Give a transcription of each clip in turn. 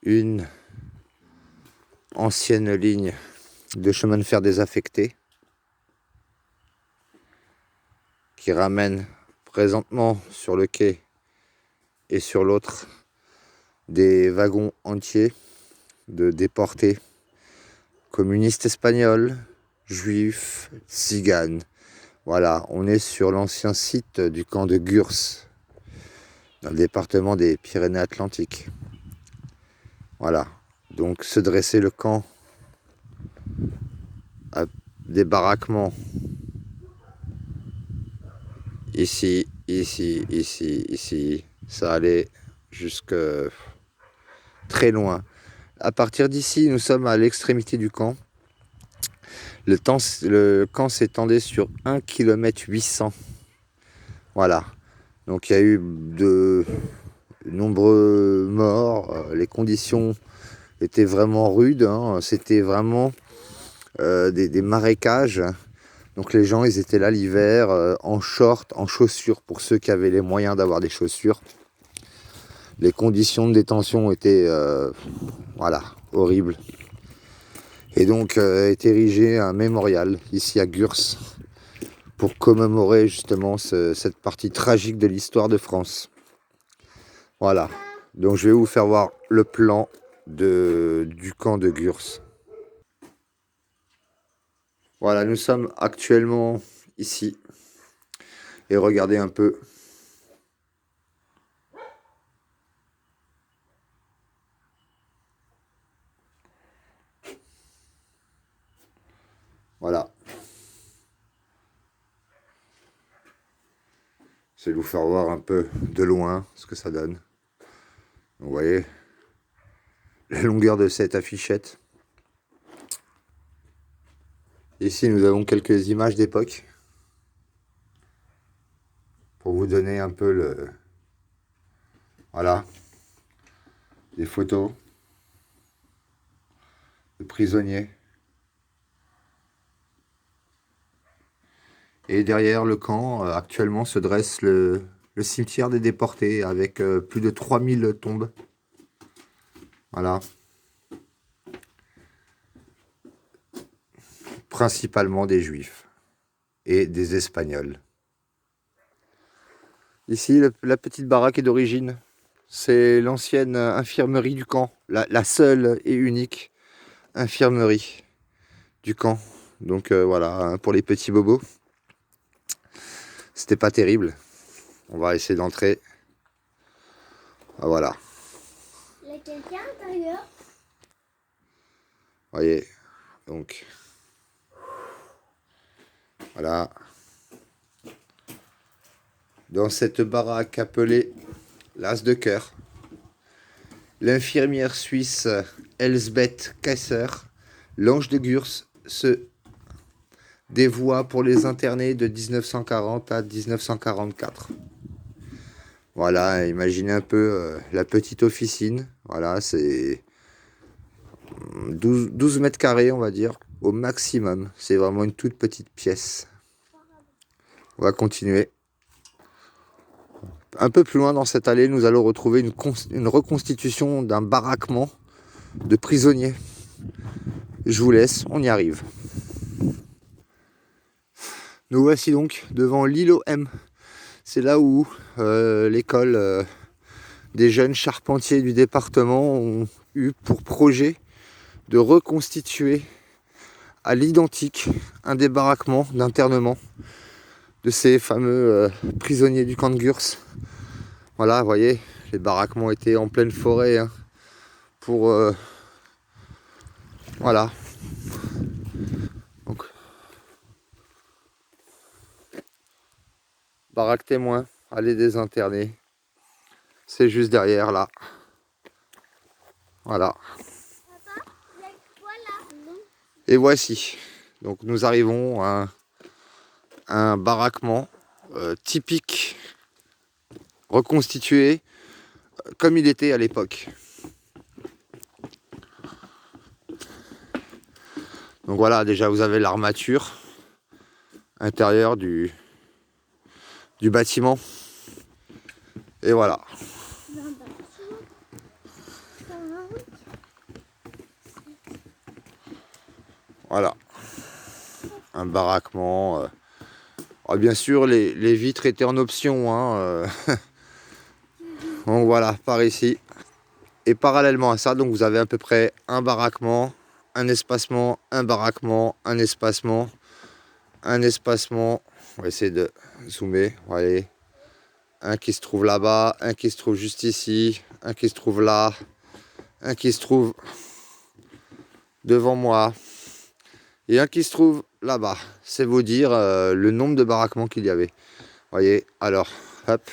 une ancienne ligne de chemin de fer désaffecté qui ramène présentement sur le quai et sur l'autre des wagons entiers de déportés communistes espagnols, juifs, tziganes. Voilà, on est sur l'ancien site du camp de Gurs, dans le département des Pyrénées-Atlantiques. Voilà, donc se dressait le camp à des baraquements. Ici, ici, ici, ici. Ça allait jusque très loin. À partir d'ici, nous sommes à l'extrémité du camp. Le camp s'étendait sur 1 km 800. Voilà. Donc il y a eu de nombreux morts. Les conditions étaient vraiment rudes. Hein. C'était vraiment des marécages. Donc les gens, ils étaient là l'hiver en short, en chaussures, pour ceux qui avaient les moyens d'avoir des chaussures. Les conditions de détention étaient voilà, horribles. Et donc est érigé un mémorial ici à Gurs pour commémorer justement cette partie tragique de l'histoire de France. Voilà, donc je vais vous faire voir le plan du camp de Gurs. Voilà, nous sommes actuellement ici et regardez un peu. Voilà. Je vais vous faire voir un peu de loin ce que ça donne. Vous voyez la longueur de cette affichette. Ici, nous avons quelques images d'époque pour vous donner un peu le... Voilà, des photos de prisonniers. Et derrière le camp, actuellement, se dresse le cimetière des déportés avec plus de 3000 tombes. Voilà. Principalement des juifs et des espagnols. Ici, la petite baraque est d'origine. C'est l'ancienne infirmerie du camp. La seule et unique infirmerie du camp. Donc voilà, hein, pour les petits bobos. C'était pas terrible. On va essayer d'entrer. Ah, voilà. Il y a quelqu'un à l'intérieur. Voyez, donc voilà. Dans cette baraque appelée l'As de cœur, l'infirmière suisse Elsbeth Kaiser, l'ange de Gurs, se dévoua pour les internés de 1940 à 1944. Voilà, imaginez un peu la petite officine. Voilà, c'est 12 mètres carrés, on va dire, au maximum. C'est vraiment une toute petite pièce. On va continuer. Un peu plus loin dans cette allée, nous allons retrouver une reconstitution d'un baraquement de prisonniers. Je vous laisse, on y arrive. Nous voici donc devant l'îlot M. C'est là où l'école des jeunes charpentiers du département ont eu pour projet de reconstituer à l'identique un des baraquements d'internement de ces fameux prisonniers du camp de Gurs. Voilà, vous voyez, les baraquements étaient en pleine forêt hein, pour... voilà. Donc, baraque témoin, allée des internés. C'est juste derrière là. Voilà. Papa, il y a quoi là? Et voici. Donc nous arrivons à un baraquement typique, reconstitué comme il était à l'époque. Donc voilà, déjà vous avez l'armature intérieure du bâtiment. Et voilà. Voilà. Un baraquement. Alors, bien sûr, les vitres étaient en option. Hein, donc voilà, par ici. Et parallèlement à ça, donc vous avez à peu près un baraquement, un espacement, un baraquement, un espacement, un espacement. On va essayer de zoomer. Allez. Un qui se trouve là-bas, un qui se trouve juste ici, un qui se trouve là, un qui se trouve devant moi et un qui se trouve là-bas. C'est vous dire le nombre de baraquements qu'il y avait. Voyez, alors, hop.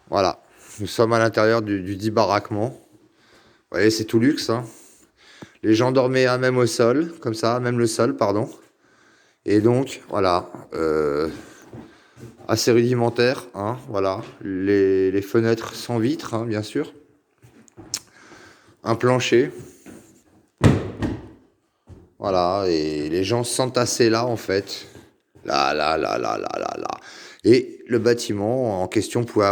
Voilà, nous sommes à l'intérieur du dit baraquement. Vous voyez, c'est tout luxe. Hein. Les gens dormaient même au sol, comme ça, même le sol, pardon. Et donc, voilà, assez rudimentaire. Hein, voilà, les fenêtres sans vitres, hein, bien sûr. Un plancher. Voilà, et les gens s'entassaient là, en fait. Là. Et le bâtiment en question pouvait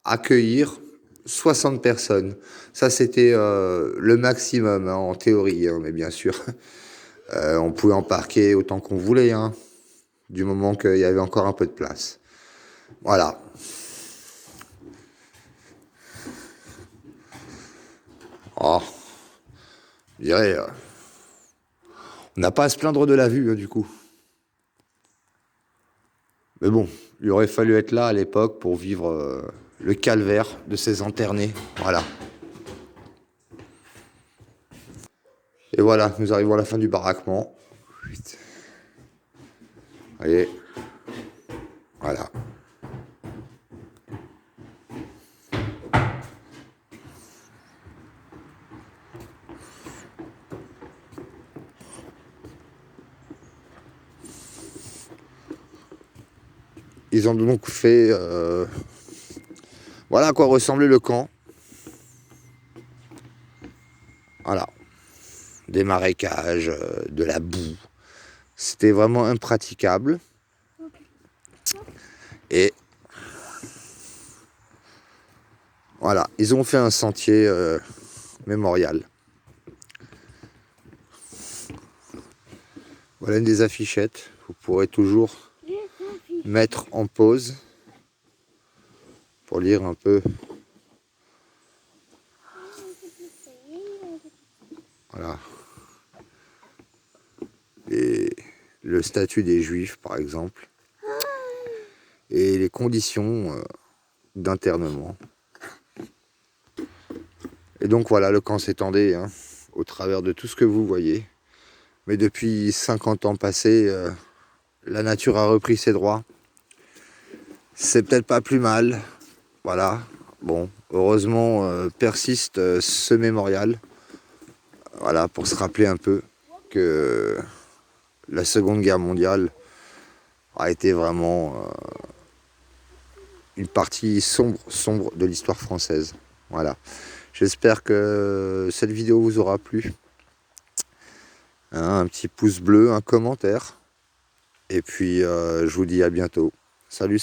accueillir 60 personnes. Ça, c'était le maximum, hein, en théorie, hein, mais bien sûr, on pouvait embarquer autant qu'on voulait, hein, du moment qu'il y avait encore un peu de place. Voilà. Oh, je dirais, on n'a pas à se plaindre de la vue, hein, du coup. Mais bon, il aurait fallu être là à l'époque pour vivre le calvaire de ces internés. Voilà. Et voilà, nous arrivons à la fin du baraquement. Voyez. Voilà. Ils ont donc fait... voilà à quoi ressemblait le camp. Voilà. Des marécages, de la boue. C'était vraiment impraticable. Et voilà, ils ont fait un sentier mémorial. Voilà une des affichettes. Vous pourrez toujours mettre en pause pour lire un peu. Voilà. Et le statut des Juifs, par exemple. Et les conditions d'internement. Et donc voilà, le camp s'étendait, hein, au travers de tout ce que vous voyez. Mais depuis 50 ans passés, la nature a repris ses droits. C'est peut-être pas plus mal. Voilà. Bon, heureusement, persiste ce mémorial. Voilà, pour se rappeler un peu que la Seconde Guerre mondiale a été vraiment une partie sombre de l'histoire française. Voilà. J'espère que cette vidéo vous aura plu. Hein, un petit pouce bleu, un commentaire. Et puis, je vous dis à bientôt. Salut.